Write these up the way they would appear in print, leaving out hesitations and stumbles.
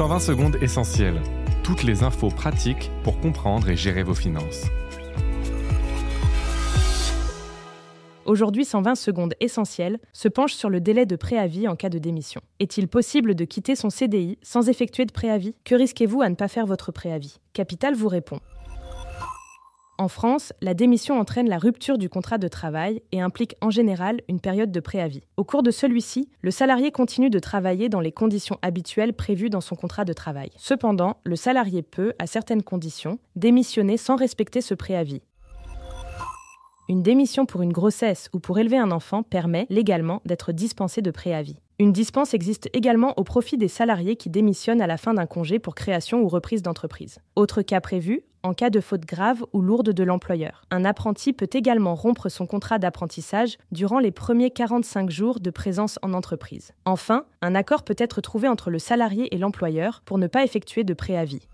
120 secondes essentielles. Toutes les infos pratiques pour comprendre et gérer vos finances. Aujourd'hui, 120 secondes essentielles se penche sur le délai de préavis en cas de démission. Est-il possible de quitter son CDI sans effectuer de préavis ? Que risquez-vous à ne pas faire votre préavis ? Capital vous répond. En France, la démission entraîne la rupture du contrat de travail et implique en général une période de préavis. Au cours de celui-ci, le salarié continue de travailler dans les conditions habituelles prévues dans son contrat de travail. Cependant, le salarié peut, à certaines conditions, démissionner sans respecter ce préavis. Une démission pour une grossesse ou pour élever un enfant permet légalement d'être dispensé de préavis. Une dispense existe également au profit des salariés qui démissionnent à la fin d'un congé pour création ou reprise d'entreprise. Autre cas prévu, en cas de faute grave ou lourde de l'employeur. Un apprenti peut également rompre son contrat d'apprentissage durant les premiers 45 jours de présence en entreprise. Enfin, un accord peut être trouvé entre le salarié et l'employeur pour ne pas effectuer de préavis.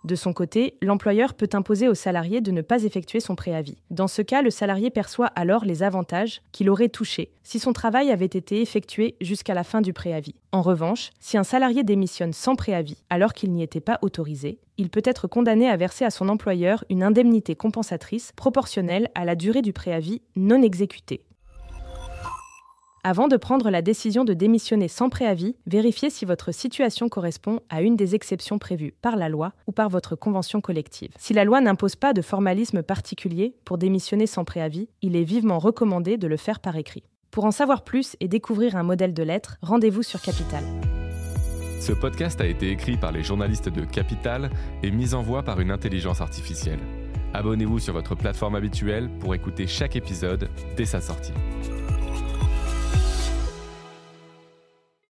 De son côté, l'employeur peut imposer au salarié de ne pas effectuer son préavis. Dans ce cas, le salarié perçoit alors les avantages qu'il aurait touchés si son travail avait été effectué jusqu'à la fin du préavis. En revanche, si un salarié démissionne sans préavis alors qu'il n'y était pas autorisé, il peut être condamné à verser à son employeur une indemnité compensatrice proportionnelle à la durée du préavis non exécuté. Avant de prendre la décision de démissionner sans préavis, vérifiez si votre situation correspond à une des exceptions prévues par la loi ou par votre convention collective. Si la loi n'impose pas de formalisme particulier pour démissionner sans préavis, il est vivement recommandé de le faire par écrit. Pour en savoir plus et découvrir un modèle de lettres, rendez-vous sur Capital. Ce podcast a été écrit par les journalistes de Capital et mis en voix par une intelligence artificielle. Abonnez-vous sur votre plateforme habituelle pour écouter chaque épisode dès sa sortie.